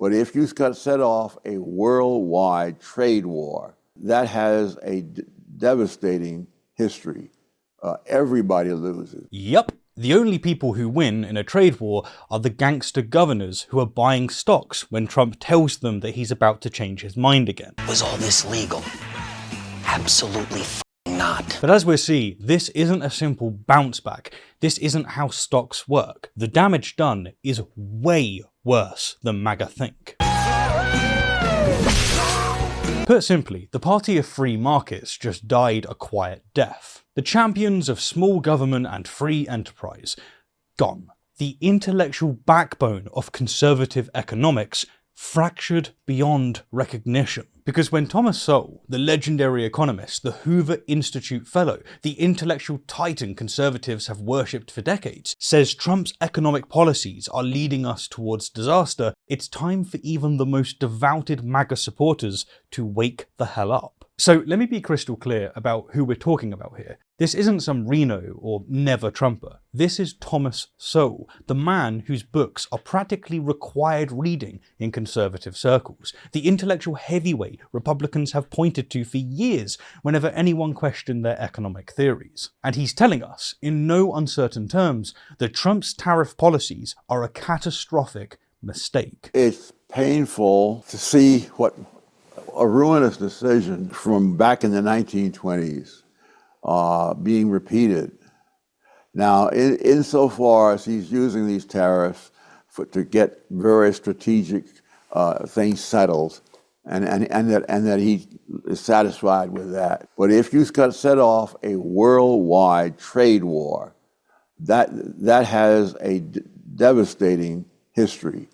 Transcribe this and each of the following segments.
But if you set off a worldwide trade war, that has a devastating history. Everybody loses. Yep. The only people who win in a trade war are the gangster governors who are buying stocks when Trump tells them that he's about to change his mind again. Was all this legal? Absolutely not. But as we'll see, this isn't a simple bounce back. This isn't how stocks work. The damage done is way worse than MAGA think. Put simply, the party of free markets just died a quiet death. The champions of small government and free enterprise, gone. The intellectual backbone of conservative economics fractured beyond recognition. Because when Thomas Sowell, the legendary economist, the Hoover Institute fellow, the intellectual titan conservatives have worshipped for decades, says Trump's economic policies are leading us towards disaster, it's time for even the most devoted MAGA supporters to wake the hell up. So let me be crystal clear about who we're talking about here. This isn't some Reno or never Trumper. This is Thomas Sowell, the man whose books are practically required reading in conservative circles, the intellectual heavyweight Republicans have pointed to for years whenever anyone questioned their economic theories. And he's telling us, in no uncertain terms, that Trump's tariff policies are a catastrophic mistake. It's painful to see what a ruinous decision from back in the 1920s being repeated. Now, insofar as he's using these tariffs to get very strategic things settled, and that he is satisfied with that. But if you set off a worldwide trade war, that has a devastating history.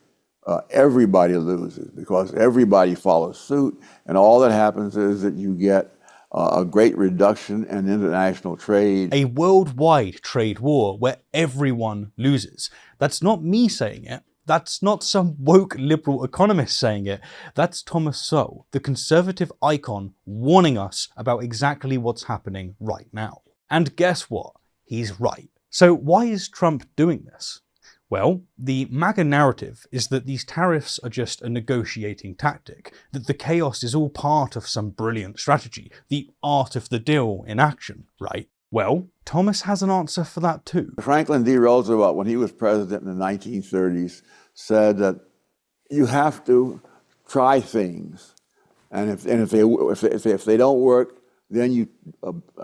Everybody loses because everybody follows suit, and all that happens is that you get a great reduction in international trade. A worldwide trade war where everyone loses. That's not me saying it. That's not some woke liberal economist saying it. That's Thomas Sowell, the conservative icon, warning us about exactly what's happening right now. And guess what? He's right. So why is Trump doing this? Well, the MAGA narrative is that these tariffs are just a negotiating tactic, that the chaos is all part of some brilliant strategy, the art of the deal in action, right? Well, Thomas has an answer for that too. Franklin D. Roosevelt, when he was president in the 1930s, said that you have to try things, and if they don't work, then you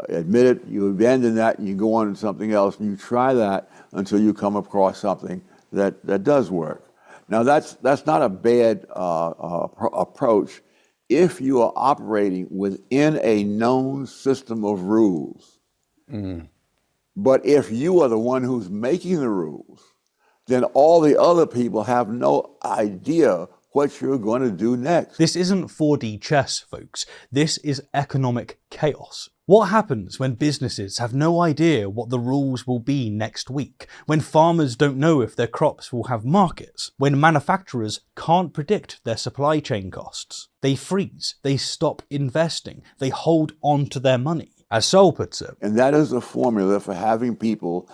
admit it, you abandon that, and you go on to something else, and you try that until you come across something that does work. Now, that's not a bad approach if you are operating within a known system of rules. But if you are the one who's making the rules, then all the other people have no idea what you're going to do next. This isn't 4D chess, folks. This is economic chaos. What happens when businesses have no idea what the rules will be next week? When farmers don't know if their crops will have markets? When manufacturers can't predict their supply chain costs? They freeze, they stop investing, they hold on to their money. As Sowell puts it. And that is the formula for having people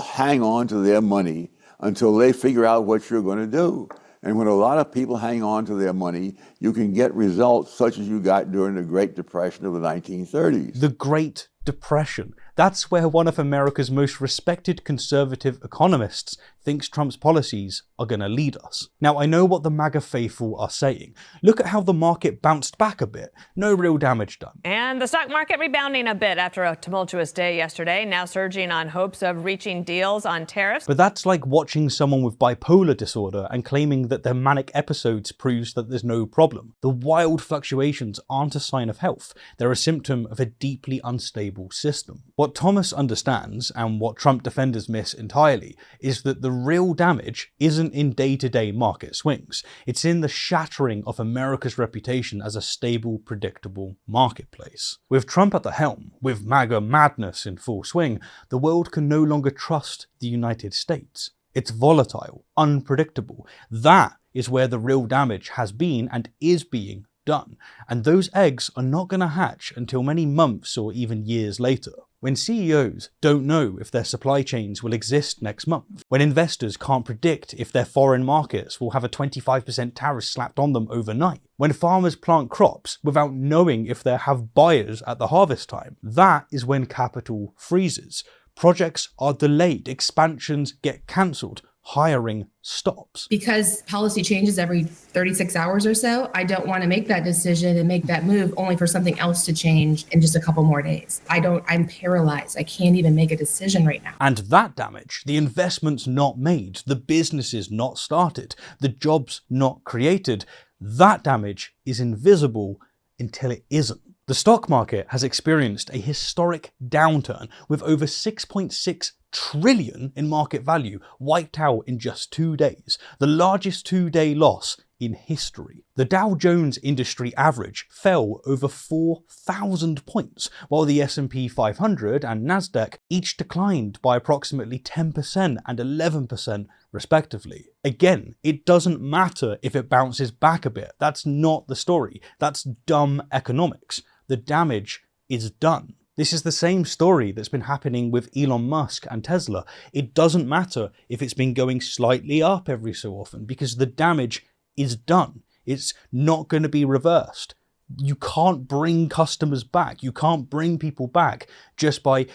hang on to their money until they figure out what you're going to do. And when a lot of people hang on to their money, you can get results such as you got during the Great Depression of the 1930s. The Great Depression. That's where one of America's most respected conservative economists thinks Trump's policies are going to lead us. Now, I know what the MAGA faithful are saying. Look at how the market bounced back a bit. No real damage done. And the stock market rebounding a bit after a tumultuous day yesterday, now surging on hopes of reaching deals on tariffs. But that's like watching someone with bipolar disorder and claiming that their manic episodes proves that there's no problem. The wild fluctuations aren't a sign of health. They're a symptom of a deeply unstable system. What Thomas understands, and what Trump defenders miss entirely, is that the real damage isn't in day-to-day market swings. It's in the shattering of America's reputation as a stable, predictable marketplace. With Trump at the helm, with MAGA madness in full swing, the world can no longer trust the United States. It's volatile, unpredictable. That is where the real damage has been and is being done. And those eggs are not going to hatch until many months or even years later. When CEOs don't know if their supply chains will exist next month, when investors can't predict if their foreign markets will have a 25% tariff slapped on them overnight, when farmers plant crops without knowing if they'll have buyers at the harvest time, that is when capital freezes. Projects are delayed, expansions get cancelled, hiring stops. Because policy changes every 36 hours or so, I don't want to make that decision and make that move only for something else to change in just a couple more days. I'm paralyzed. I can't even make a decision right now. And that damage, the investments not made, the businesses not started, the jobs not created, that damage is invisible until it isn't. The stock market has experienced a historic downturn with over 6.6 trillion in market value wiped out in just 2 days, the largest 2-day loss in history. The Dow Jones industry average fell over 4,000 points, while the S&P 500 and Nasdaq each declined by approximately 10% and 11% respectively. Again, it doesn't matter if it bounces back a bit. That's not the story. That's dumb economics. The damage is done. This is the same story that's been happening with Elon Musk and Tesla. It doesn't matter if it's been going slightly up every so often because the damage is done. It's not going to be reversed. You can't bring customers back. You can't bring people back just by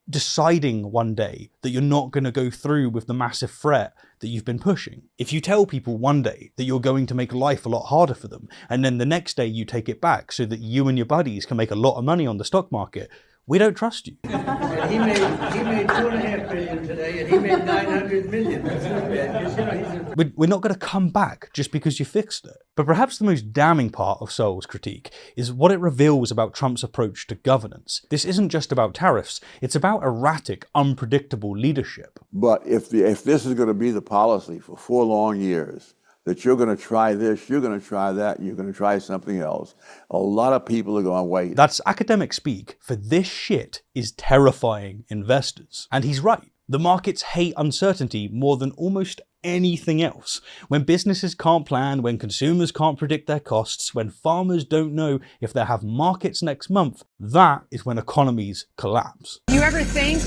deciding one day that you're not going to go through with the massive threat that you've been pushing. If you tell people one day that you're going to make life a lot harder for them, and then the next day you take it back so that you and your buddies can make a lot of money on the stock market, we don't trust you. And he made $2.5 billion today, and he made $900 million. That's not bad. We're not going to come back just because you fixed it. But perhaps the most damning part of Sowell's critique is what it reveals about Trump's approach to governance. This isn't just about tariffs, it's about erratic, unpredictable leadership. But if this is going to be the policy for 4 long years, that you're going to try this, you're going to try that, you're going to try something else, a lot of people are going to wait. That's academic speak for this shit is terrifying investors. And he's right. The markets hate uncertainty more than almost anything else. When businesses can't plan, when consumers can't predict their costs, when farmers don't know if they'll have markets next month, that is when economies collapse. Do you ever think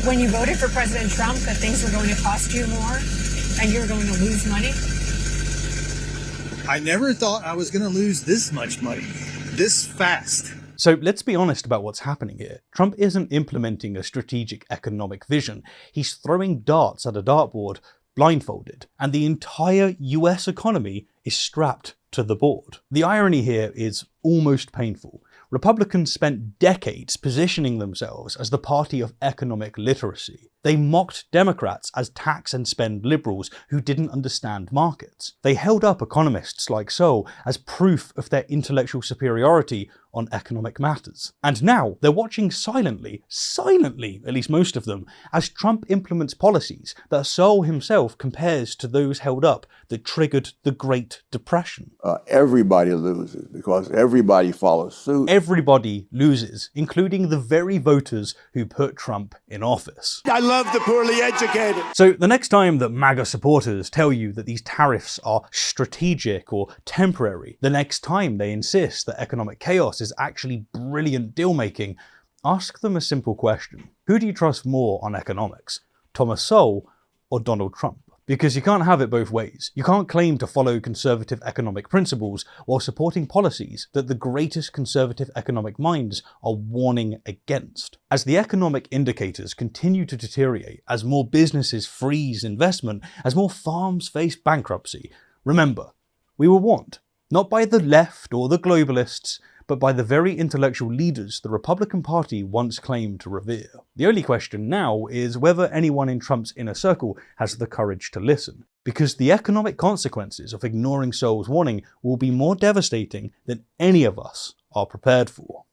when you voted for President Trump that things were going to cost you more and you were going to lose money? I never thought I was going to lose this much money, this fast. So let's be honest about what's happening here. Trump isn't implementing a strategic economic vision. He's throwing darts at a dartboard blindfolded, and the entire US economy is strapped to the board. The irony here is almost painful. Republicans spent decades positioning themselves as the party of economic literacy. They mocked Democrats as tax and spend liberals who didn't understand markets. They held up economists like Sowell as proof of their intellectual superiority on economic matters. And now they're watching silently, at least most of them, as Trump implements policies that Sowell himself compares to those held up that triggered the Great Depression. Everybody loses because everybody follows suit. Everybody loses, including the very voters who put Trump in office. I love the poorly educated. So the next time that MAGA supporters tell you that these tariffs are strategic or temporary, the next time they insist that economic chaos is actually brilliant deal-making, ask them a simple question. Who do you trust more on economics? Thomas Sowell or Donald Trump? Because you can't have it both ways. You can't claim to follow conservative economic principles while supporting policies that the greatest conservative economic minds are warning against. As the economic indicators continue to deteriorate, as more businesses freeze investment, as more farms face bankruptcy, remember, we were warned, not by the left or the globalists, but by the very intellectual leaders the Republican Party once claimed to revere. The only question now is whether anyone in Trump's inner circle has the courage to listen, because the economic consequences of ignoring Sowell's warning will be more devastating than any of us are prepared for.